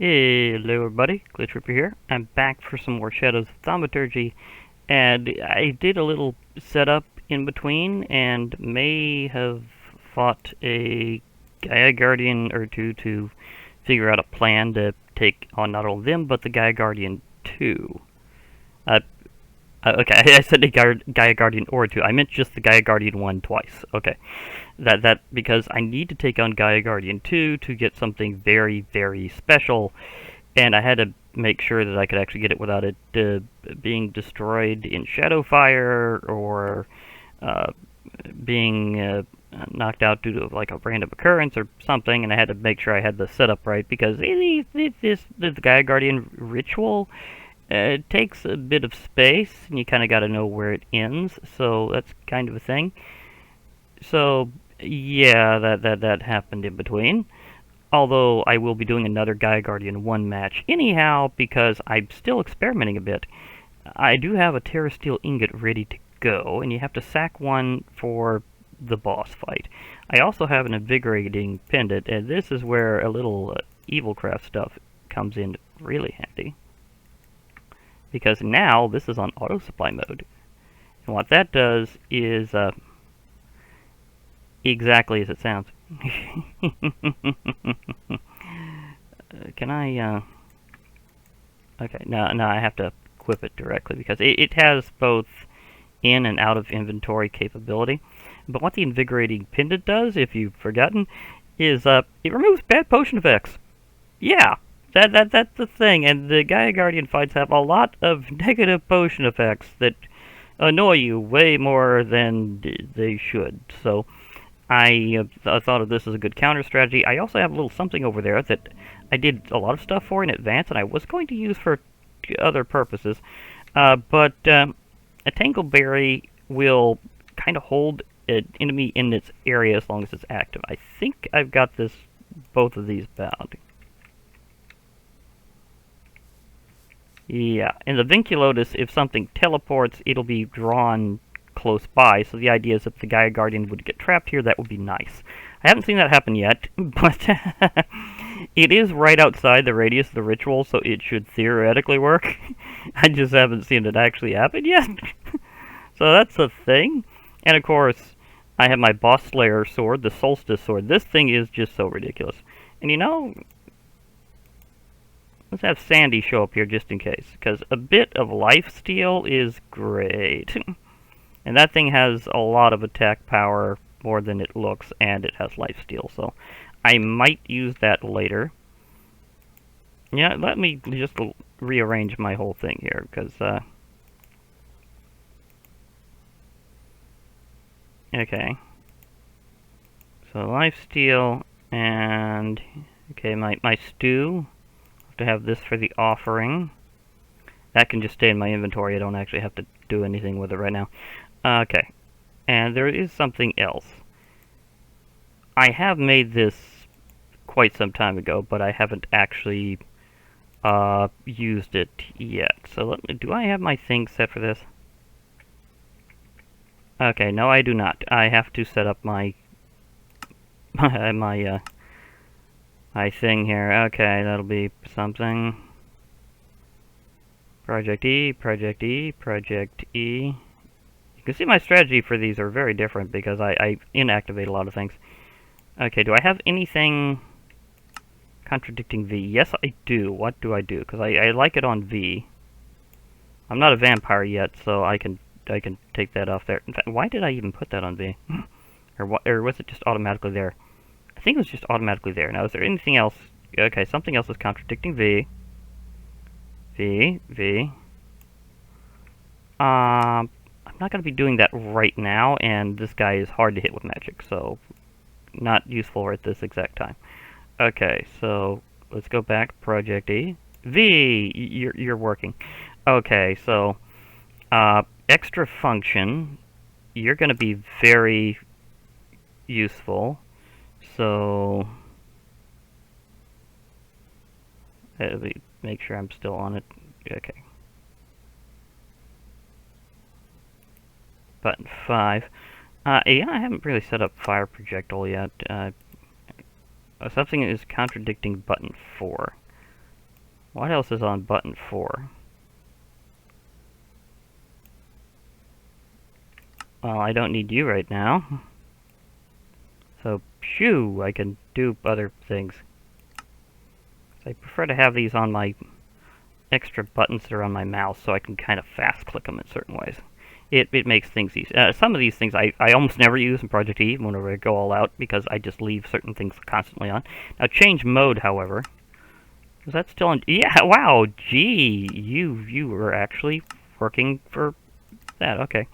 Hello everybody, Glitch Ripper here. I'm back for some more Shadows of Thaumaturgy, and I did a little setup in between, and may have fought a Gaia Guardian or two to figure out a plan to take on not only them, but the Gaia Guardian 2. Okay, I said the Gaia Guardian or 2. I meant just the Gaia Guardian 1 twice. Okay. Because I need to take on Gaia Guardian 2 to get something very, very special, and I had to make sure that I could actually get it without it being destroyed in Shadowfire or being knocked out due to like a random occurrence or something, and I had to make sure I had the setup right because the Gaia Guardian ritual takes a bit of space, and you kind of got to know where it ends, so that's kind of a thing. So yeah, that happened in between. Although I will be doing another Gaia Guardian 1 match anyhow, because I'm still experimenting a bit. I do have a Terra Steel ingot ready to go, and you have to sack one for the boss fight. I also have an Invigorating Pendant, and this is where a little Evilcraft stuff comes in really handy. Because now this is on auto supply mode. And what that does is exactly as it sounds. Can I, okay, no, I have to equip it directly because it has both in and out of inventory capability. But what the Invigorating Pendant does, if you've forgotten, is it removes bad potion effects. Yeah, that's the thing, and the Gaia Guardian fights have a lot of negative potion effects that annoy you way more than they should, so I thought of this as a good counter strategy. I also have a little something over there that I did a lot of stuff for in advance, and I was going to use for other purposes. But a Tangleberry will kind of hold an enemy in its area as long as it's active. I think I've got both of these bound. Yeah, in the Vinculotus, if something teleports, it'll be drawn close by, so the idea is if the Gaia Guardian would get trapped here, that would be nice. I haven't seen that happen yet, but it is right outside the radius of the ritual, so it should theoretically work. I just haven't seen it actually happen yet. So that's a thing. And of course, I have my Boss Slayer sword, the Solstice sword. This thing is just so ridiculous. And you know, let's have Sandy show up here just in case, because a bit of lifesteal is great. And that thing has a lot of attack power, more than it looks, and it has lifesteal, so I might use that later. Yeah, let me just rearrange my whole thing here, because, okay. So lifesteal, and, okay, my stew. I have to have this for the offering. That can just stay in my inventory, I don't actually have to do anything with it right now. Okay, and there is something else. I have made this quite some time ago, but I haven't actually used it yet. So let me, do I have my thing set for this? Okay, no I do not. I have to set up my my thing here. Okay, that'll be something. Project E, Project E, Project E. You can see my strategy for these are very different because I inactivate a lot of things. Okay, do I have anything contradicting V? Yes, I do. What do I do? Because I like it on V. I'm not a vampire yet, so I can take that off there. In fact, why did I even put that on V? or was it just automatically there? I think it was just automatically there. Now, is there anything else? Okay, something else is contradicting V. V. I'm not going to be doing that right now, and this guy is hard to hit with magic, so not useful at this exact time. Okay, so let's go back. Project E. V! You're working. Okay, so extra function. You're going to be very useful. So let me make sure I'm still on it. Okay. Button 5. Yeah, I haven't really set up fire projectile yet. Something is contradicting button 4. What else is on button 4? Well, I don't need you right now. So, phew, I can do other things. I prefer to have these on my extra buttons that are on my mouse so I can kind of fast click them in certain ways. It makes things easy. Some of these things I almost never use in Project E whenever I go all out because I just leave certain things constantly on. Now, change mode, however. Is that still on? Yeah, wow, gee, you were actually working for that. Okay.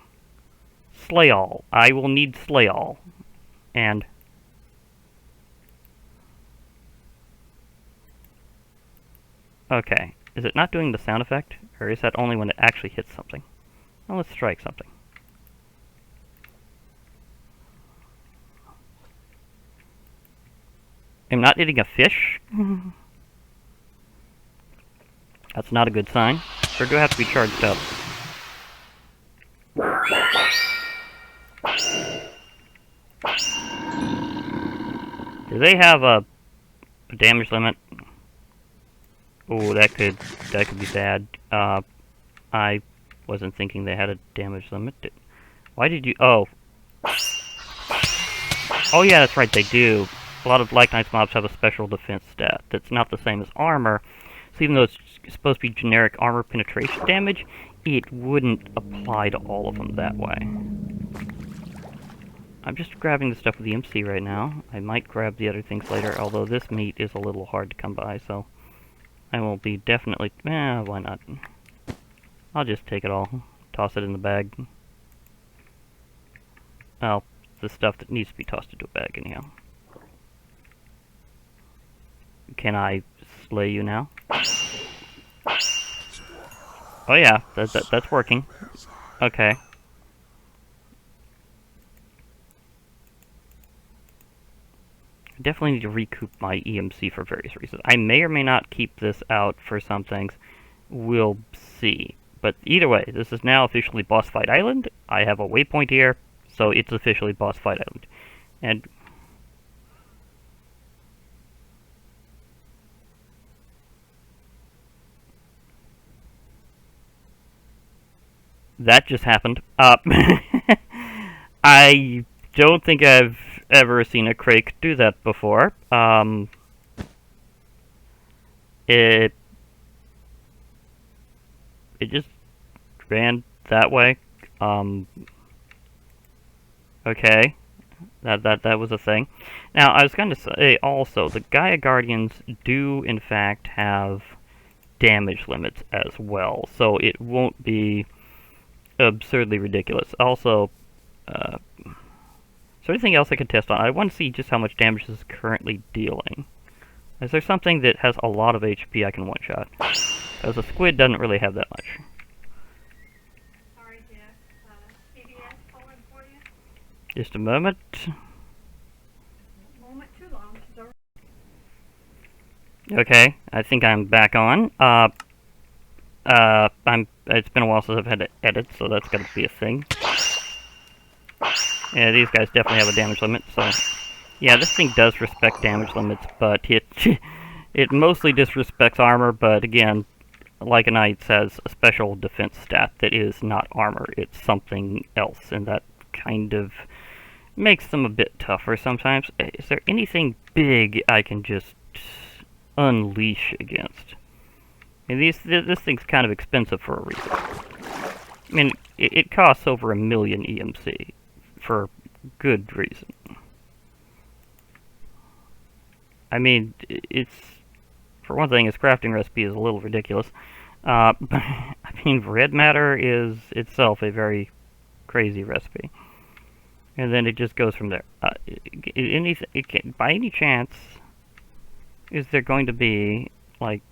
Slay all. I will need slay all. And okay. Is it not doing the sound effect? Or is that only when it actually hits something? Well, let's strike something. I'm not hitting a fish. That's not a good sign. Or do I have to be charged up? Do they have a damage limit? Oh, that could be bad. I wasn't thinking they had a damage limit. Why did you? Oh, yeah, that's right. They do. A lot of Black Knight's mobs have a special defense stat that's not the same as armor. So even though it's supposed to be generic armor penetration damage, it wouldn't apply to all of them that way. I'm just grabbing the stuff with the MC right now. I might grab the other things later, although this meat is a little hard to come by, so I will be definitely... why not? I'll just take it all. Toss it in the bag. Well, the stuff that needs to be tossed into a bag anyhow. Can I slay you now? Oh yeah, that's working. Okay. I definitely need to recoup my EMC for various reasons. I may or may not keep this out for some things. We'll see. But either way, this is now officially Boss Fight Island. I have a waypoint here, so it's officially Boss Fight Island. And that just happened. I don't think I've ever seen a Crake do that before. It just ran that way. Okay. That was a thing. Now, I was going to say also, the Gaia Guardians do in fact have damage limits as well, so it won't be absurdly ridiculous. Also, is there anything else I could test on? I want to see just how much damage this is currently dealing. Is there something that has a lot of HP I can one-shot? Because a squid doesn't really have that much. Sorry, Jeff. CBS calling for you? Just a moment. Moment too long. Okay, I think I'm back on. It's been a while since I've had to edit, so that's got to be a thing. Yeah, these guys definitely have a damage limit, so... Yeah, this thing does respect damage limits, but it mostly disrespects armor, but again, like a knight says, a special defense stat that is not armor, it's something else, and that kind of makes them a bit tougher sometimes. Is there anything big I can just unleash against? I mean, this thing's kind of expensive for a reason. I mean, it costs over 1 million EMC for good reason. I mean, it's, for one thing, its crafting recipe is a little ridiculous. I mean, red matter is itself a very crazy recipe. And then it just goes from there. By any chance, is there going to be, like...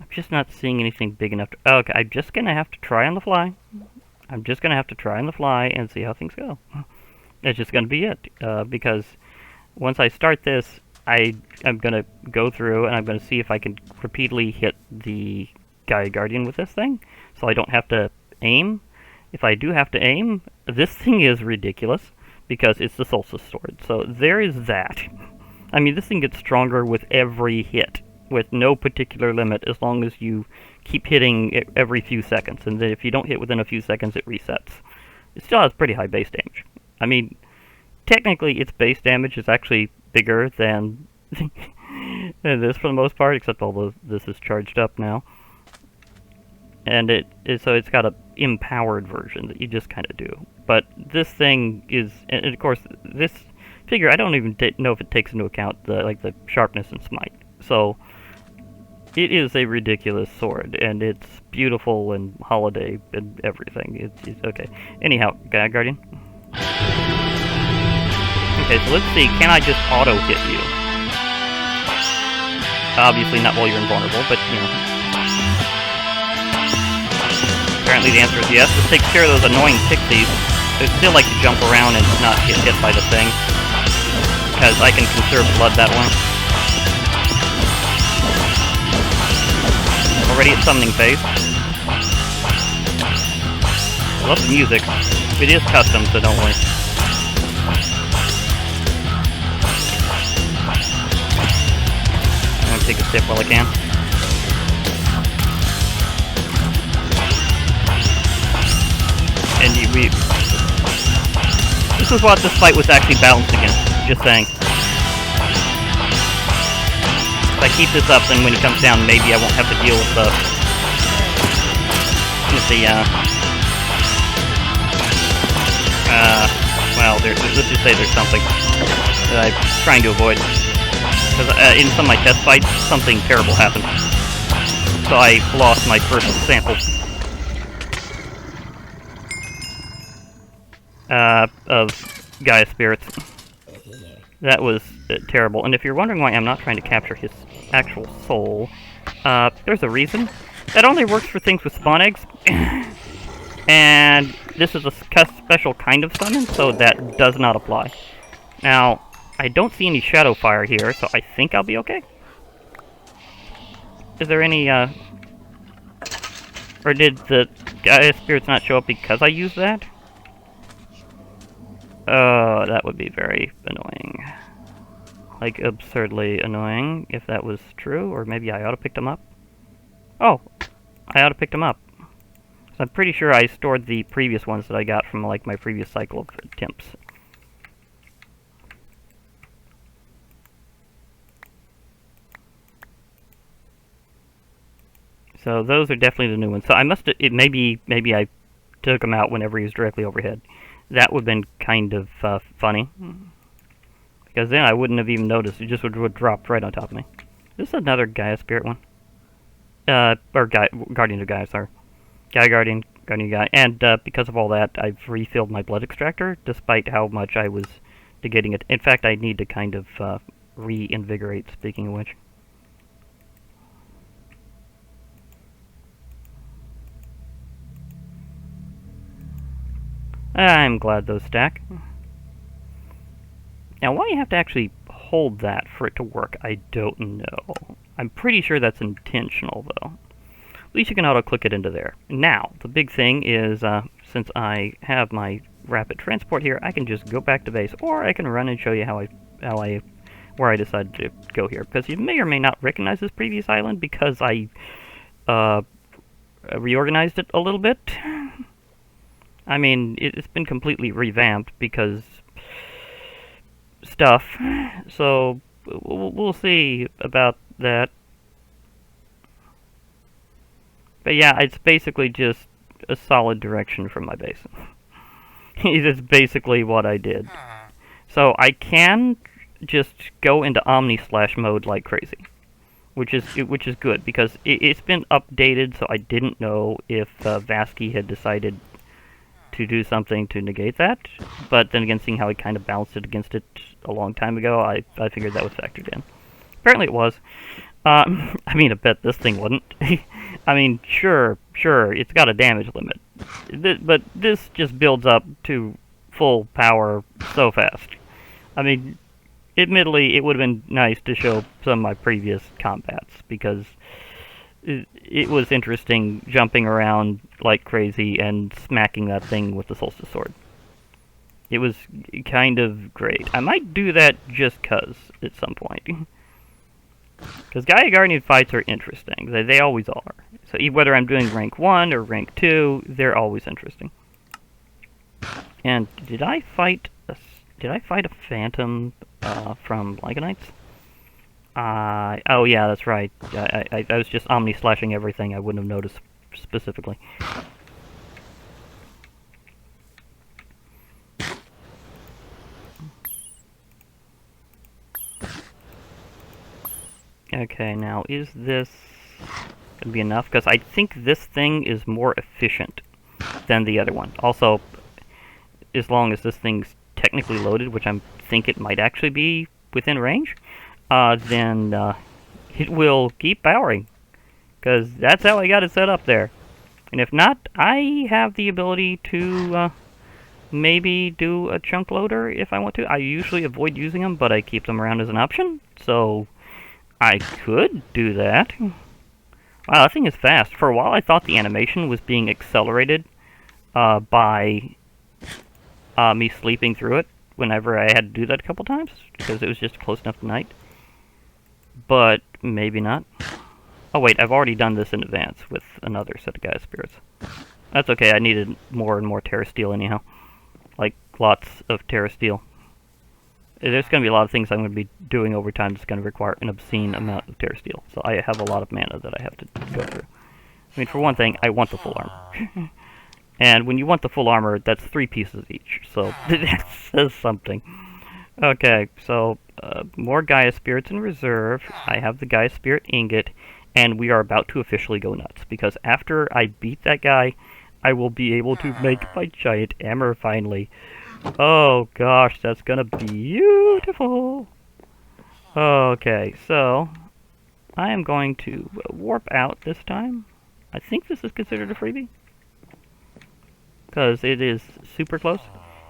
I'm just not seeing anything big enough to... Okay, I'm just going to have to try on the fly. I'm just going to have to try on the fly and see how things go. That's just going to be it. Because once I start this, I'm going to go through and I'm going to see if I can repeatedly hit the Gaia Guardian with this thing. So I don't have to aim. If I do have to aim, this thing is ridiculous because it's the Solstice Sword. So there is that. I mean, this thing gets stronger with every hit. with no particular limit as long as you keep hitting it every few seconds. And then if you don't hit within a few seconds, it resets. It still has pretty high base damage. I mean, technically, its base damage is actually bigger than, than this for the most part, except although this is charged up now. And so it's got a empowered version that you just kind of do. But this thing is, and of course, this figure, I don't even know if it takes into account the sharpness and smite. So it is a ridiculous sword, and it's beautiful and holiday and everything. It's okay. Anyhow, Guardian. Okay, so let's see. Can I just auto hit you? Obviously not while you're invulnerable, but you know. Apparently the answer is yes. This takes care of those annoying pixies. They still like to jump around and not get hit by the thing, because I can conserve blood that way. Already at summoning phase. I love the music. It is custom, so don't worry. I'm gonna take a sip while I can. And this is what this fight was actually balanced against, just saying. If I keep this up, then when it comes down, maybe I won't have to deal with well, let's just say there's something that I'm trying to avoid. Because in some of my test fights, something terrible happened. So I lost my first sample. Of Gaia spirits. That was terrible. And if you're wondering why I'm not trying to capture his actual soul, there's a reason. That only works for things with spawn eggs. And this is a special kind of summon, so that does not apply. Now, I don't see any shadow fire here, so I think I'll be okay. Is there any, or did the Gaia spirits not show up because I used that? That would be very annoying. Like, absurdly annoying, if that was true, or maybe I ought to pick them up. Oh, I ought to pick them up. So I'm pretty sure I stored the previous ones that I got from, like, my previous cycle of attempts. So those are definitely the new ones. So I must, maybe I took them out whenever he was directly overhead. That would have been kind of funny. Because then I wouldn't have even noticed. It just would drop right on top of me. This is another Gaia Spirit one. Or Guardian of Gaia, sorry. Gaia Guardian of Gaia. And because of all that, I've refilled my blood extractor, despite how much I was negating it. In fact, I need to kind of reinvigorate, speaking of which. I'm glad those stack. Now, why you have to actually hold that for it to work, I don't know. I'm pretty sure that's intentional, though. At least you can auto-click it into there. Now, the big thing is, since I have my rapid transport here, I can just go back to base, or I can run and show you where I decided to go here. Because you may or may not recognize this previous island, because I reorganized it a little bit. I mean, it's been completely revamped because stuff, so we'll see about that. But yeah, it's basically just a solid direction from my base. It's basically what I did. So I can just go into Omni-slash mode like crazy, which is good because it's been updated. So I didn't know if Vasky had decided to do something to negate that, but then again, seeing how he kind of balanced it against it a long time ago, I figured that was factored in. Apparently it was. I mean, I bet this thing wouldn't. I mean, sure, it's got a damage limit, but this just builds up to full power so fast. I mean, admittedly, it would have been nice to show some of my previous combats, because it was interesting jumping around like crazy and smacking that thing with the Solstice Sword. It was kind of great. I might do that just 'cause at some point. Because Gaia Guardian fights are interesting. They always are. So whether I'm doing rank 1 or rank 2, they're always interesting. And did I fight a phantom from Lycanites? Oh yeah, that's right. I was just omni-slashing everything. I wouldn't have noticed specifically. Okay, now is this going to be enough? Because I think this thing is more efficient than the other one. Also, as long as this thing's technically loaded, which I think it might actually be within range, then it will keep powering. Because that's how I got it set up there. And if not, I have the ability to maybe do a chunk loader if I want to. I usually avoid using them, but I keep them around as an option. So I could do that. Wow, that thing is fast. For a while I thought the animation was being accelerated by me sleeping through it whenever I had to do that a couple times, because it was just close enough to night. But maybe not. Oh wait, I've already done this in advance with another set of Gaia Spirits. That's okay, I needed more and more Terra Steel anyhow. Like, lots of Terra Steel. There's going to be a lot of things I'm going to be doing over time that's going to require an obscene amount of Terra Steel. So I have a lot of mana that I have to go through. I mean, for one thing, I want the full armor. And when you want the full armor, that's 3 pieces each. So that says something. Okay, so more Gaia Spirits in reserve. I have the Gaia Spirit Ingot. And we are about to officially go nuts. Because after I beat that guy, I will be able to make my giant hammer finally. Oh gosh, that's gonna be beautiful. Okay, so I am going to warp out this time. I think this is considered a freebie, because it is super close,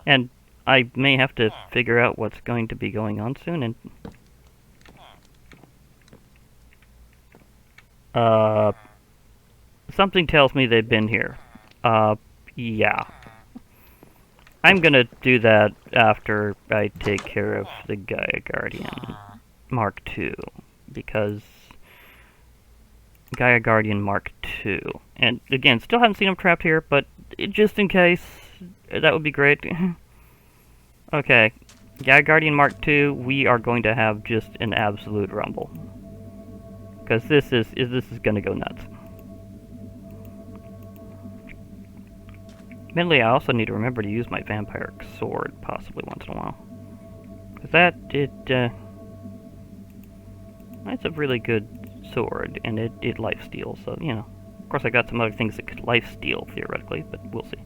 and I may have to figure out what's going to be going on soon. And something tells me they've been here. Yeah. I'm gonna do that after I take care of the Gaia Guardian Mark II, because Gaia Guardian Mark II, and again, still haven't seen him trapped here, but just in case, that would be great. Okay, Gaia Guardian Mark II, we are going to have just an absolute rumble, because this is gonna go nuts. Admittedly, I also need to remember to use my vampiric sword, possibly once in a while. Because that's a really good sword, and it lifesteals, so, you know. Of course, I got some other things that could lifesteal, theoretically, but we'll see.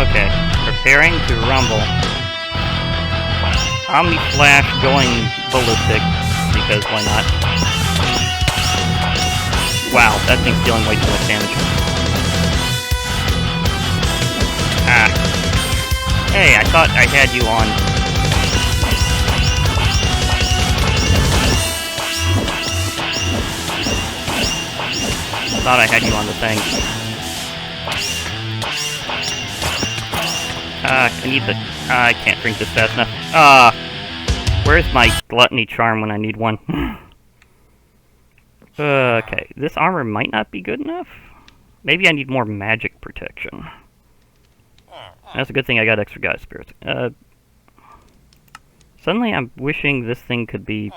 Okay, preparing to rumble. Omni-Slash going ballistic, because why not? Wow, that thing's dealing way too much damage. Ah. Hey, I thought I had you on. I thought I had you on the thing. I need the... I can't drink this fast enough. Where's my gluttony charm when I need one? Okay, this armor might not be good enough. Maybe I need more magic protection. That's a good thing I got extra Gaia Spirits. Suddenly I'm wishing this thing could be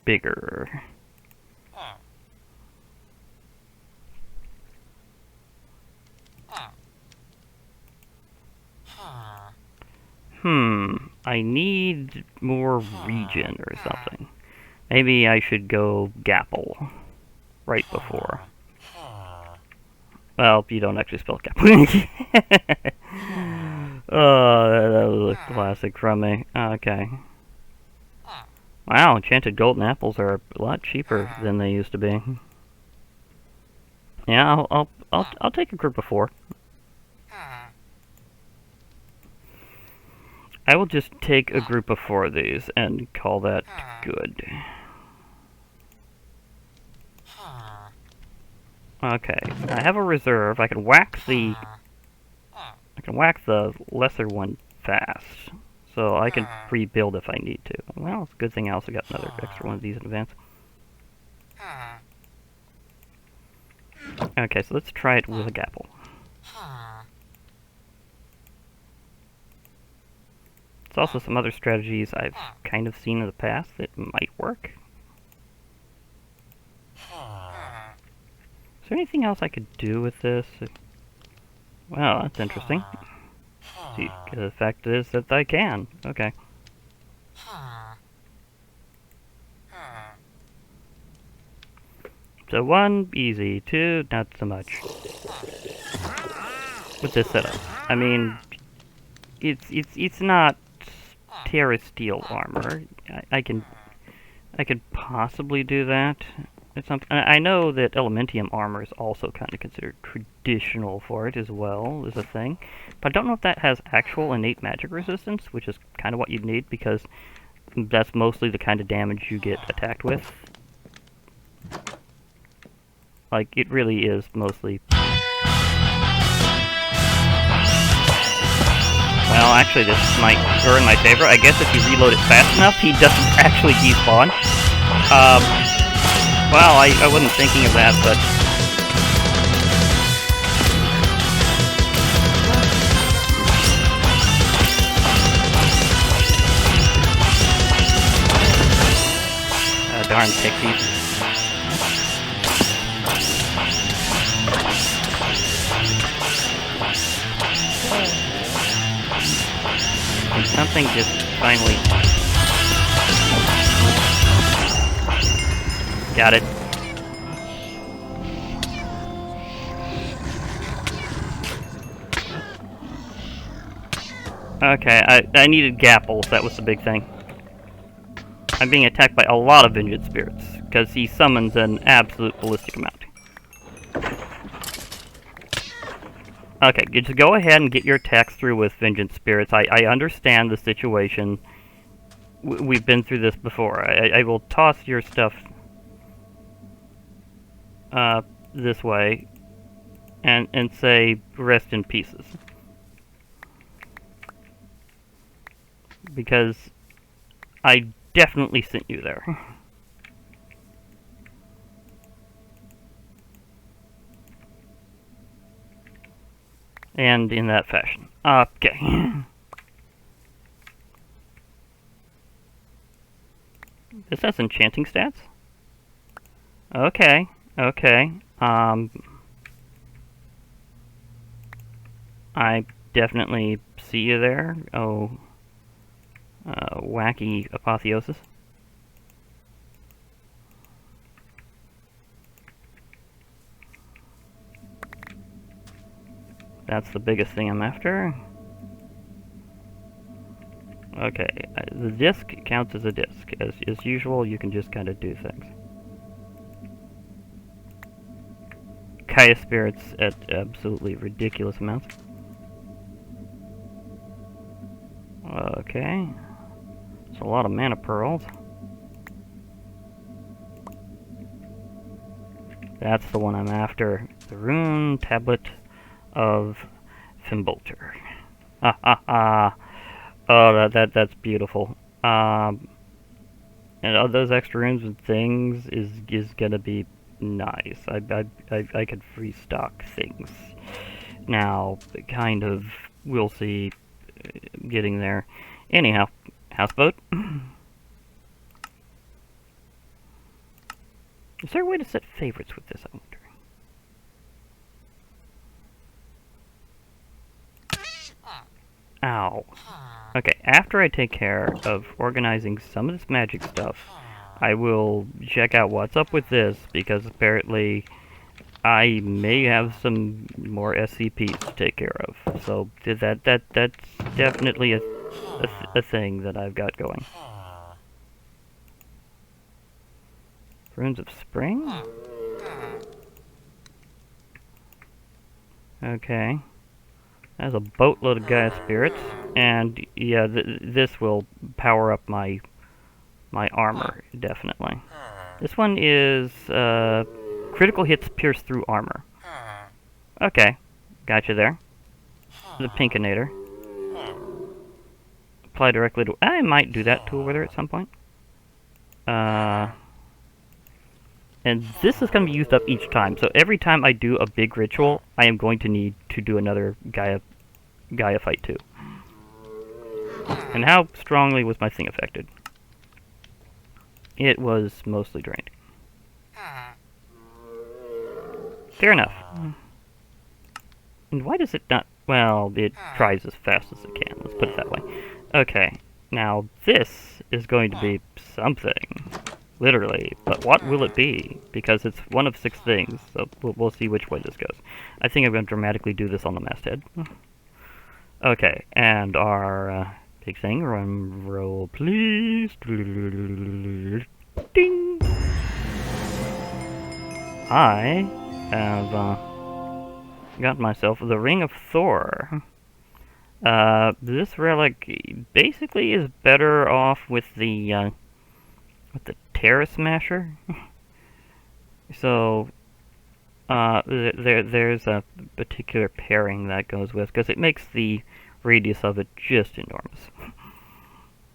bigger. I need more regen or something. Maybe I should go Gapple right before. Well, you don't actually spell Gapple. Oh, that was a classic from me. Okay. Wow, enchanted golden apples are a lot cheaper than they used to be. Yeah, I'll take a group of 4. I will just take a group of 4 of these and call that good. Okay, I have a reserve. I can whack the lesser one fast. so I can pre-build if I need to. Well, it's a good thing I also got another extra one of these in advance. Okay, so let's try it with a gapple. There's also some other strategies I've kind of seen in the past that might work. Is there anything else I could do with this? Well, that's interesting. See, the fact is that I can. Okay. So 1, easy. 2, not so much. With this setup. I mean, it's not Terra Steel armor. I could possibly do that. It's something. I know that Elementium armor is also kind of considered traditional for it as well, as a thing. But I don't know if that has actual innate magic resistance, which is kind of what you'd need, because that's mostly the kind of damage you get attacked with. Like, it really is mostly... Well, actually, this might earn my favor. I guess if you reload it fast enough, he doesn't actually despawn. Well, I wasn't thinking of that, but... darn pixies. And something just finally... Got it. Okay, I needed gapples, that was the big thing. I'm being attacked by a lot of Vengeance Spirits, because he summons an absolute ballistic amount. Okay, just go ahead and get your attacks through with Vengeance Spirits. I understand the situation. We've been through this before. I will toss your stuff this way and say rest in pieces. Because I definitely sent you there. And in that fashion. Okay. This has enchanting stats? Okay, okay. I definitely see you there. Oh, wacky apotheosis. That's the biggest thing I'm after. Okay, the disc counts as a disc. As usual, you can just kind of do things. Gaia spirits at absolutely ridiculous amounts. Okay. It's a lot of mana pearls. That's the one I'm after. The Rune Tablet of Thimbolter. Ha ha ha. Oh, that's beautiful. And all those extra runes and things is gonna be nice. I could restock things. Now, kind of, we'll see, getting there. Anyhow, houseboat. Is there a way to set favorites with this, I wonder? Ow. Okay, after I take care of organizing some of this magic stuff, I will check out what's up with this, because apparently I may have some more SCPs to take care of. So that's definitely a thing that I've got going. Runes of Spring? Okay. That's a boatload of Gaia spirits, and yeah, this will power up my armor, definitely. This one is critical hits pierce through armor. Okay, gotcha there. The Pinkinator. apply directly to... I might do that to a wither at some point. And this is going to be used up each time. So every time I do a big ritual, I am going to need to do another Gaia fight too. And how strongly was my thing affected? It was mostly drained. Fair enough. And why does it not... Well, it tries as fast as it can. Let's put it that way. Okay. Now, this is going to be something. Literally. But what will it be? Because it's one of 6 things. So we'll see which way this goes. I think I'm going to dramatically do this on the masthead. Okay. And our... big thing, run roll, please. Ding! I have got myself the Ring of Thor. This relic basically is better off with the Terra Smasher. So there's a particular pairing that goes with, because it makes the radius of it just enormous.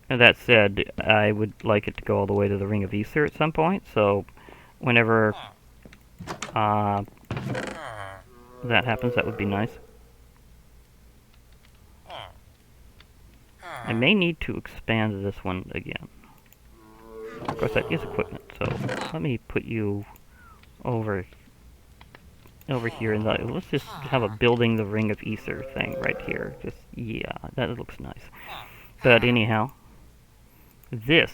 And that said, I would like it to go all the way to the Ring of Aether at some point, so whenever that happens, that would be nice. I may need to expand this one again. Of course, that is equipment, so let me put you over here, and let's just have a building the Ring of Aether thing right here. Just, yeah, that looks nice. But anyhow, this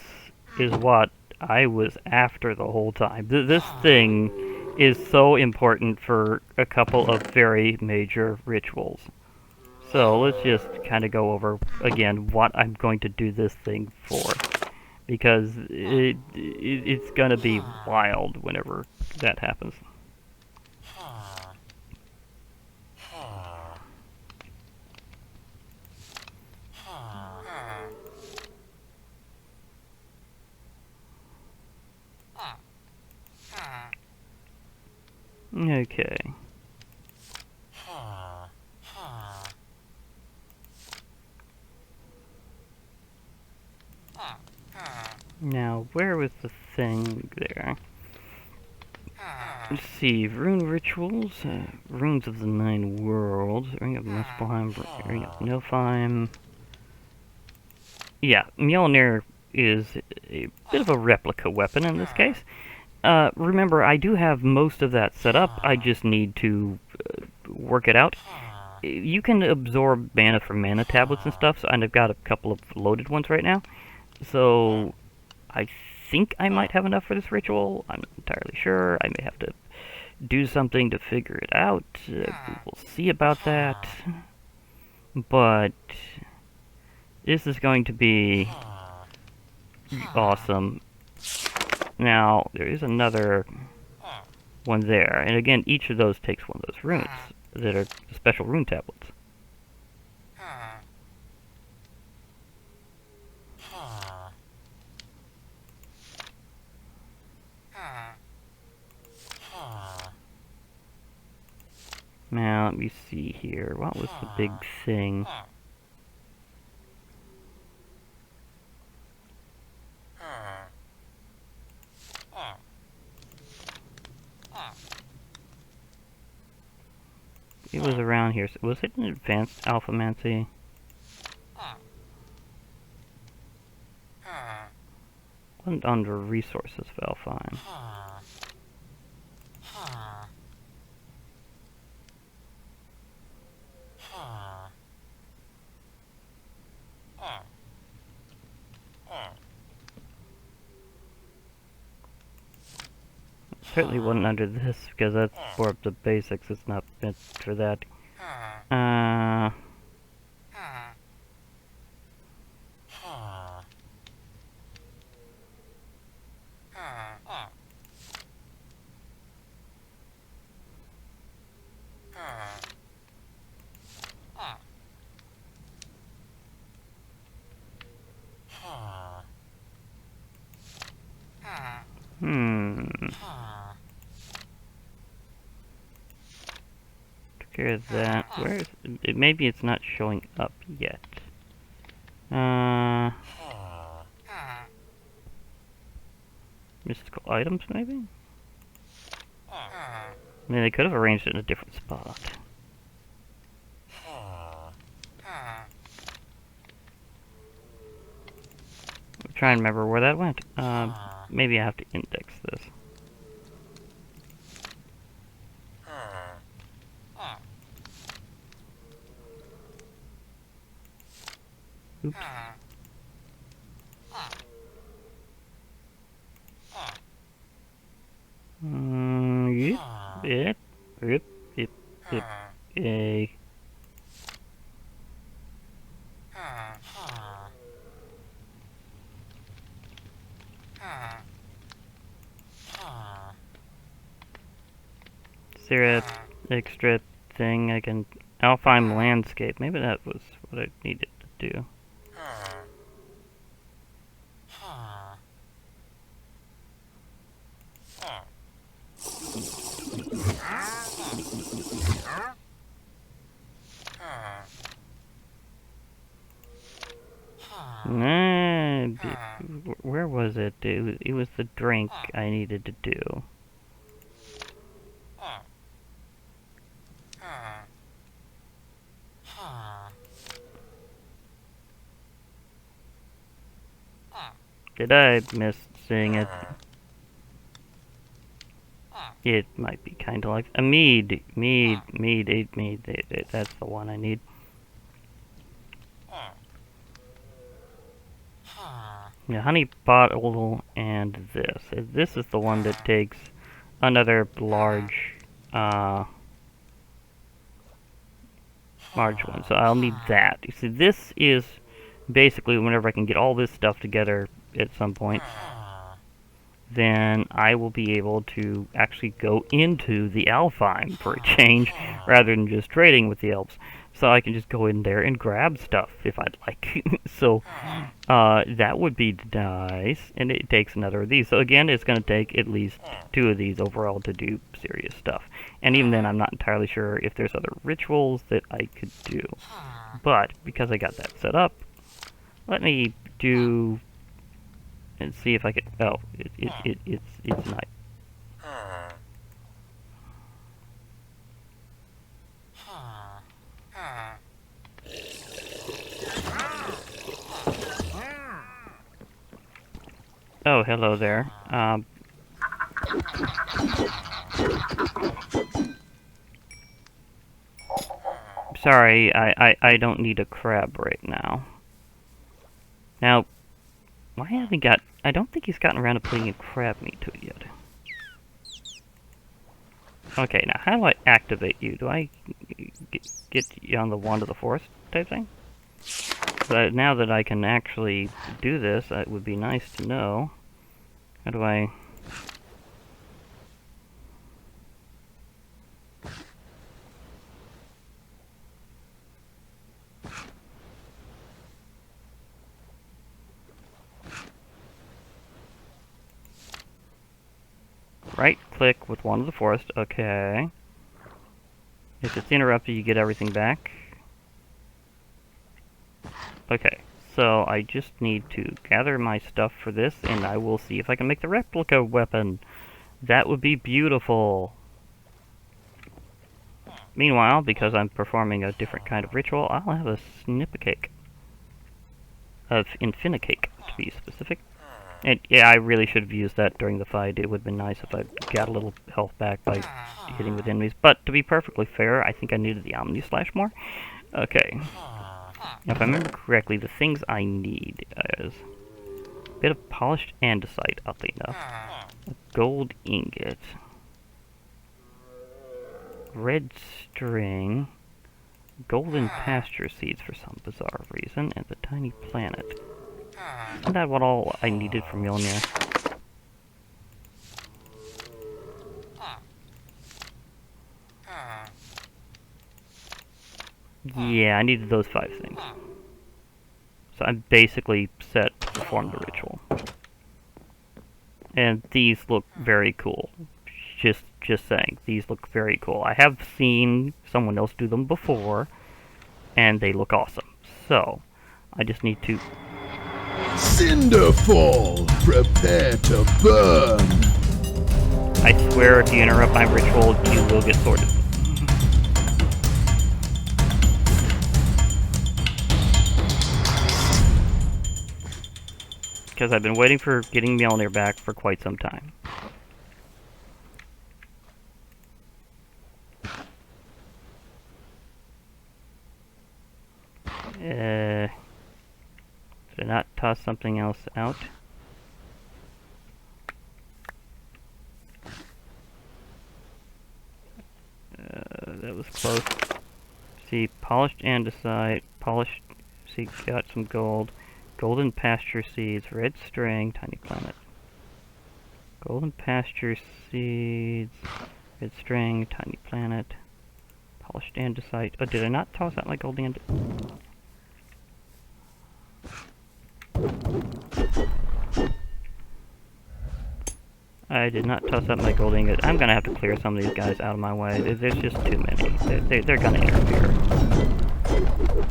is what I was after the whole time. This thing is so important for a couple of very major rituals. So let's just kind of go over again what I'm going to do this thing for, because it's going to be wild whenever that happens. Okay. Now, where was the thing there? Let's see, Rune Rituals, Runes of the 9 Worlds, Ring of Muspelheim, Ring of Nilfheim. Yeah, Mjolnir is a bit of a replica weapon in this case. Remember, I do have most of that set up, I just need to work it out. You can absorb mana from mana tablets and stuff, and I've got a couple of loaded ones right now. So, I think I might have enough for this ritual. I'm not entirely sure. I may have to do something to figure it out. We'll see about that. But this is going to be awesome. Now, there is another one there. And again, each of those takes one of those runes that are special rune tablets. Now, let me see here. What was the big thing? It was around here. Was it an advanced alphamancy? Wasn't under resources, Valfine. Certainly wasn't under this, because that's more of the basics. It's not meant for that. Took care of that. Where is it? Maybe it's not showing up yet. Mystical items, maybe? I mean, they could have arranged it in a different spot. I'm trying to remember where that went. Maybe I have to index this. Oops. Yep, yep, yep, yep, yay. Is there a extra thing I can... Alpine landscape. Maybe that was what I needed to do. Nah, where was it? It was the drink I needed to do. Did I miss seeing it? It might be kind of like a mead. Mead. That's the one I need. Yeah, honey bottle and this. This is the one that takes another large one. So I'll need that. You see, this is basically whenever I can get all this stuff together at some point, then I will be able to actually go into the Alfheim for a change, rather than just trading with the elves. So I can just go in there and grab stuff if I'd like. So that would be nice, and it takes another of these. So again, it's going to take at least 2 of these overall to do serious stuff. And even then, I'm not entirely sure if there's other rituals that I could do. But because I got that set up, let me do and see if I can. Oh, it's night. Oh, hello there. Sorry, I don't need a crab right now. Now, why haven't he got... I don't think he's gotten around to putting in crab meat to it yet. Okay, now how do I activate you? Do I get you on the Wand of the Forest type thing? But now that I can actually do this, it would be nice to know. How do I... Right click with Wand of the Forest, okay. If it's interrupted, you get everything back. Okay, so I just need to gather my stuff for this, and I will see if I can make the replica weapon. That would be beautiful. Meanwhile, because I'm performing a different kind of ritual, I'll have a snip-a-cake. Of Infinicake, to be specific. And yeah, I really should have used that during the fight. It would have been nice if I got a little health back by hitting with enemies. But to be perfectly fair, I think I needed the Omni Slash more. Okay. If I remember correctly, the things I need is a bit of polished andesite, oddly enough, a gold ingot, red string, golden pasture seeds for some bizarre reason, and the tiny planet. Isn't that what all I needed for Mjolnir? Yeah, I needed those 5 things. So I'm basically set to perform the ritual. And these look very cool. Just saying, these look very cool. I have seen someone else do them before, and they look awesome. So, I just need to... Cinderfall, prepare to burn. I swear if you interrupt my ritual, you will get sorted. Because I've been waiting for getting Mjolnir back for quite some time. Did I not toss something else out? That was close. See, polished andesite, polished, see, got some gold. Golden pasture seeds, red string, tiny planet. Golden pasture seeds, red string, tiny planet. Polished andesite. Oh, did I not toss out my gold andesite? I did not toss up my gold ingot. I'm gonna have to clear some of these guys out of my way. There's just too many. They're gonna interfere.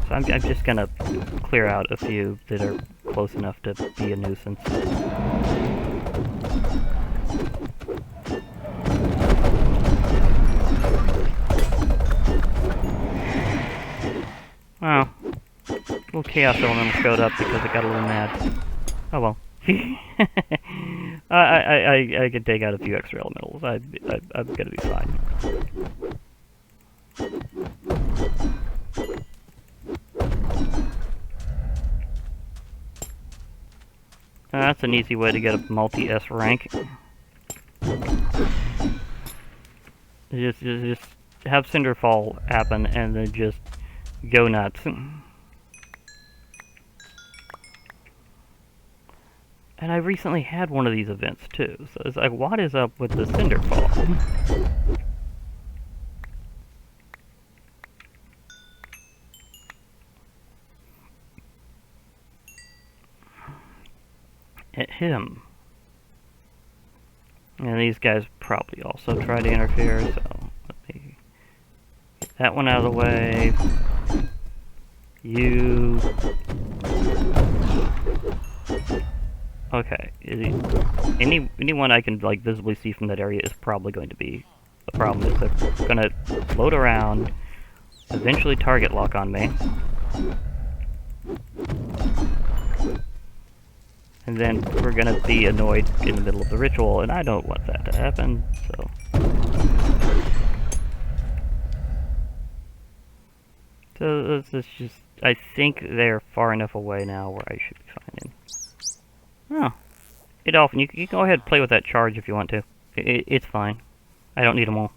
So I'm just gonna clear out a few that are close enough to be a nuisance. Wow. Little chaos element showed up because it got a little mad. Oh well. I could take out a few extra elementals. I'm gonna be fine. That's an easy way to get a multi-S rank. Just have Cinderfall happen and then just go nuts. And I recently had one of these events too, so it's like, what is up with the Cinderfall? At him. And these guys probably also try to interfere, so let me get that one out of the way. You... Okay, anyone I can like visibly see from that area is probably going to be a problem. Is they're gonna float around, eventually target lock on me, and then we're gonna be annoyed in the middle of the ritual, and I don't want that to happen. So this is just. I think they're far enough away now where I should be fine. Oh. Hey, Dolphin, you can go ahead and play with that charge if you want to. It's fine. I don't need them all.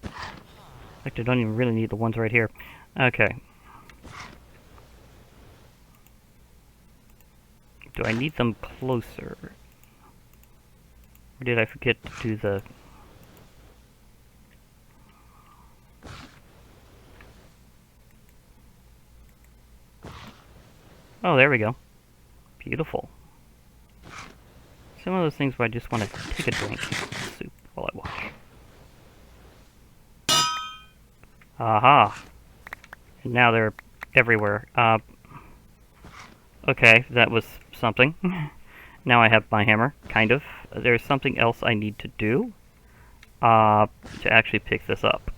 In fact, I don't even really need the ones right here. Okay. Do I need them closer? Or did I forget to do the... Oh, there we go. Beautiful. Some of those things where I just want to take a drink of soup while I watch. Aha! And now they're everywhere. Okay, that was something. Now I have my hammer, kind of. There's something else I need to do to actually pick this up.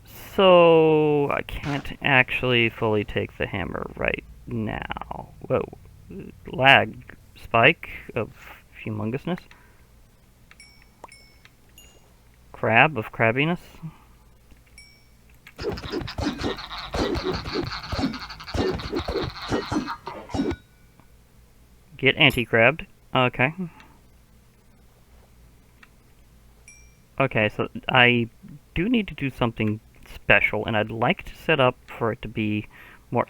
So I can't actually fully take the hammer right now. Whoa. Lag spike of humongousness. Crab of crabbiness. Get anti-crabbed. Okay. Okay, so I do need to do something special, and I'd like to set up for it to be more...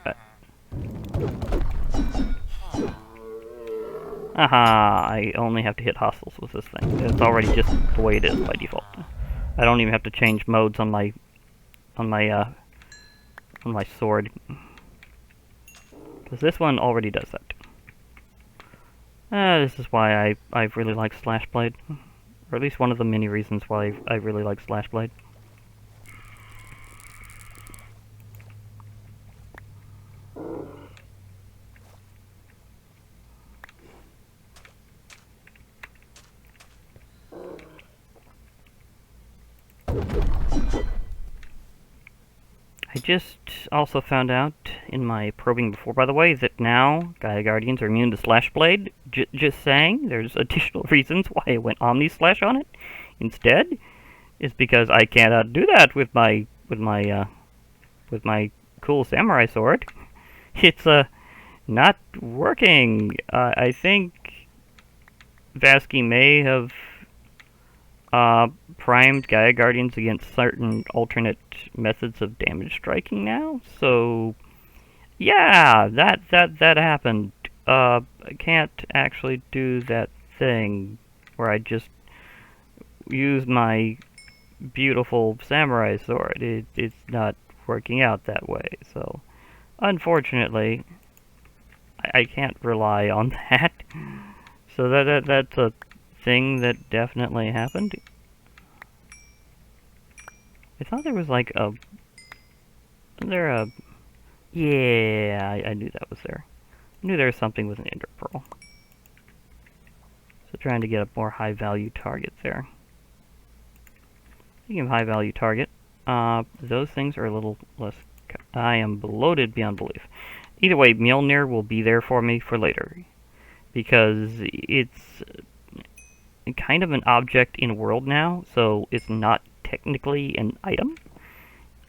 Aha! I only have to hit hostiles with this thing. It's already just the way it is by default. I don't even have to change modes on my sword, because this one already does that. This is why I really like Slash Blade, or at least one of the many reasons why I really like Slash Blade. I just also found out in my probing before, by the way, that now Gaia Guardians are immune to Slash Blade. Just saying, there's additional reasons why I went Omni Slash on it instead. Is because I cannot do that with my cool samurai sword. It's not working. I think Vasky may have primed Gaia Guardians against certain alternate methods of damage striking now. So yeah, that happened. I can't actually do that thing where I just use my beautiful samurai sword. It's not working out that way. So unfortunately, I can't rely on that. So that's a thing that definitely happened. I thought there was like a... Yeah, I knew that was there. I knew there was something with an Ender Pearl. So trying to get a more high value target there. Speaking of high value target, those things are a little less... I am bloated beyond belief. Either way, Mjolnir will be there for me for later. Because it's kind of an object in world now, so it's not technically an item.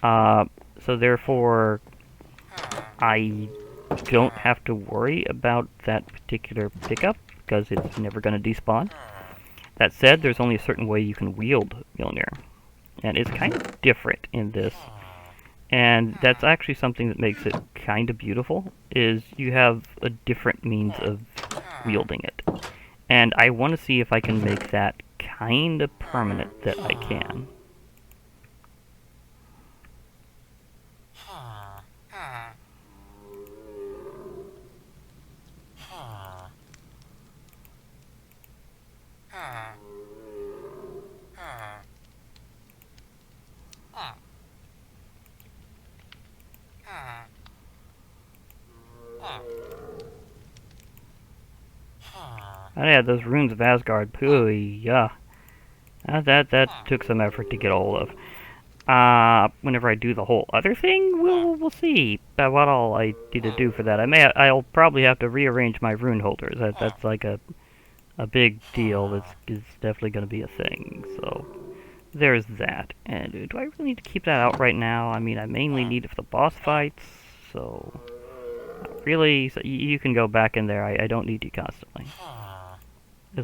So therefore, I don't have to worry about that particular pickup, because it's never going to despawn. That said, there's only a certain way you can wield Mjolnir. And it's kind of different in this. And that's actually something that makes it kind of beautiful, is you have a different means of wielding it. And I want to see if I can make that kind of permanent that I can. Oh yeah, those runes of Asgard, pooey, yeah. That took some effort to get a hold of. Whenever I do the whole other thing, we'll see what all I need to do for that. I'll probably have to rearrange my rune holders. That's like a big deal. That's definitely going to be a thing. So there's that. And do I really need to keep that out right now? I mean, I mainly need it for the boss fights. So really, so you can go back in there. I don't need you constantly.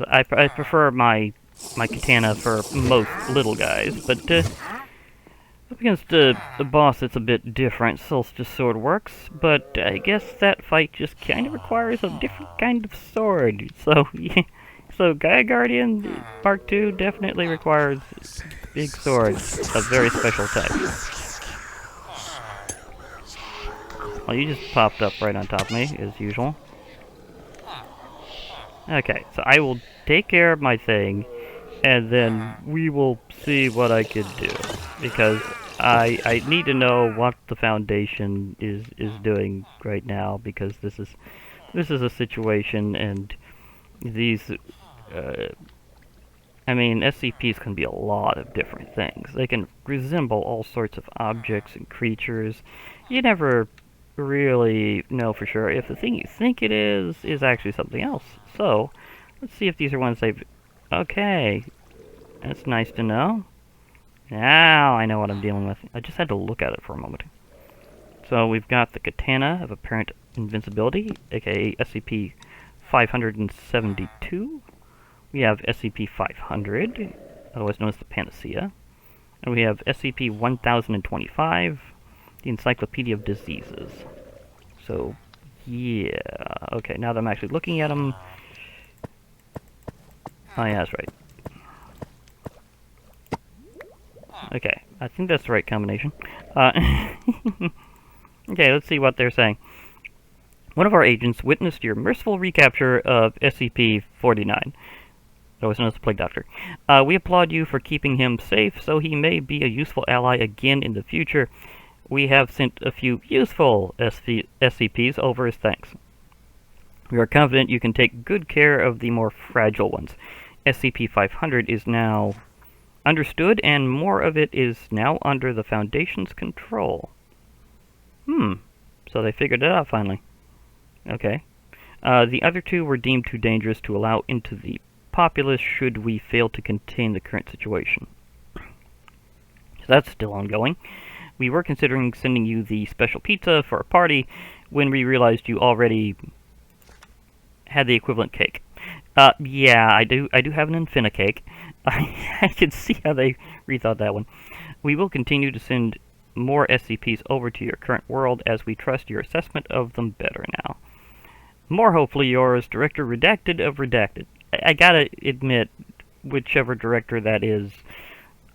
I prefer my katana for most little guys, but up against the boss it's a bit different. Solstice Sword works, but I guess that fight just kind of requires a different kind of sword. So yeah, so Gaia Guardian Mark II definitely requires big swords of very special type. Well, you just popped up right on top of me, as usual. Okay, so I will take care of my thing, and then we will see what I can do. Because I need to know what the Foundation is doing right now, because this is a situation, and these... I mean, SCPs can be a lot of different things. They can resemble all sorts of objects and creatures. You never really know for sure if the thing you think it is actually something else. So, let's see if these are ones they've... Okay, that's nice to know. Now I know what I'm dealing with. I just had to look at it for a moment. So we've got the Katana of Apparent Invincibility, aka SCP-572. We have SCP-500, otherwise known as the Panacea. And we have SCP-1025, the Encyclopedia of Diseases. So, yeah. Okay, now that I'm actually looking at them... Oh yeah, that's right. Okay, I think that's the right combination. Okay, let's see what they're saying. One of our agents witnessed your merciful recapture of SCP-49. known as the Plague Doctor. We applaud you for keeping him safe, so he may be a useful ally again in the future. We have sent a few useful SCPs over as thanks. We are confident you can take good care of the more fragile ones. SCP-500 is now understood, and more of it is now under the Foundation's control. So they figured it out finally. Okay. The other two were deemed too dangerous to allow into the populace should we fail to contain the current situation. So that's still ongoing. We were considering sending you the special pizza for a party when we realized you already had the equivalent cake. Yeah, I do have an Infina cake. I can see how they rethought that one. We will continue to send more SCPs over to your current world as we trust your assessment of them better now. More hopefully yours, Director Redacted of Redacted. I gotta admit, whichever director that is,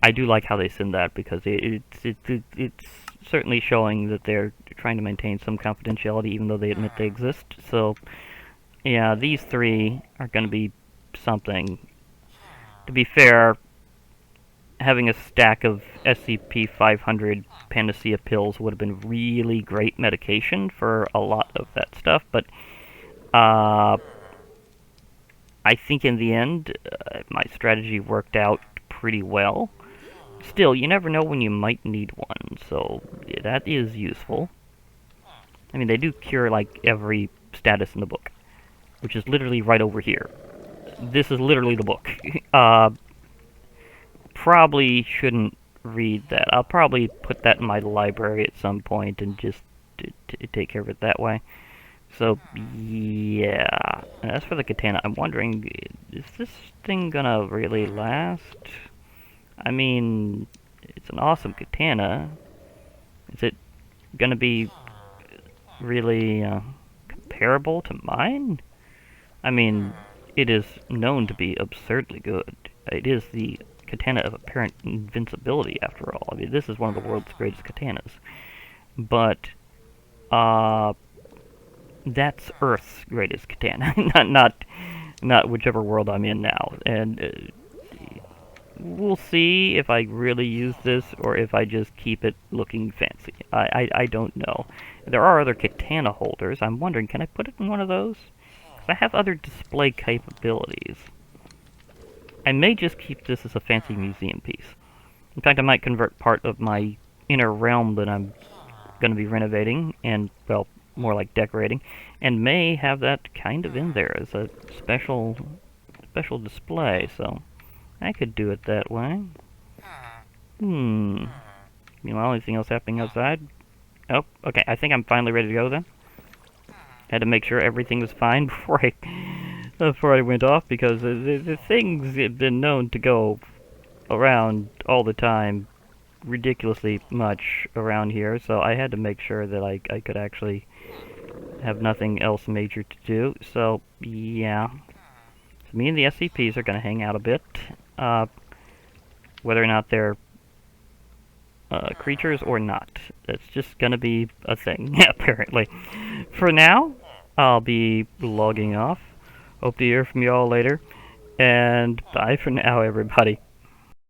I do like how they send that, because it's certainly showing that they're trying to maintain some confidentiality even though they admit they exist. So, yeah, these three are going to be something. To be fair, having a stack of SCP-500 Panacea pills would have been really great medication for a lot of that stuff, but I think in the end, my strategy worked out pretty well. Still, you never know when you might need one, so yeah, that is useful. I mean, they do cure, like, every status in the book, which is literally right over here. This is literally the book. Probably shouldn't read that. I'll probably put that in my library at some point and just take care of it that way. So, yeah. And as for the katana, I'm wondering, is this thing gonna really last? I mean, it's an awesome katana. Is it gonna be really comparable to mine? I mean, it is known to be absurdly good. It is the katana of apparent invincibility, after all. I mean, this is one of the world's greatest katanas. But, that's Earth's greatest katana, not whichever world I'm in now. And we'll see if I really use this or if I just keep it looking fancy. I don't know. There are other katana holders. I'm wondering, can I put it in one of those? 'Cause I have other display capabilities. I may just keep this as a fancy museum piece. In fact, I might convert part of my inner realm that I'm going to be renovating, and, well, more like decorating, and may have that kind of in there as a special display, so I could do it that way. Meanwhile, anything else happening outside? Oh, okay, I think I'm finally ready to go then. Had to make sure everything was fine before I went off, because the things have been known to go around all the time, ridiculously much around here, so I had to make sure that I could actually have nothing else major to do. So, yeah. So me and the SCPs are going to hang out a bit. Whether or not they're creatures or not. It's just going to be a thing, apparently. For now, I'll be logging off. Hope to hear from you all later. And bye for now, everybody.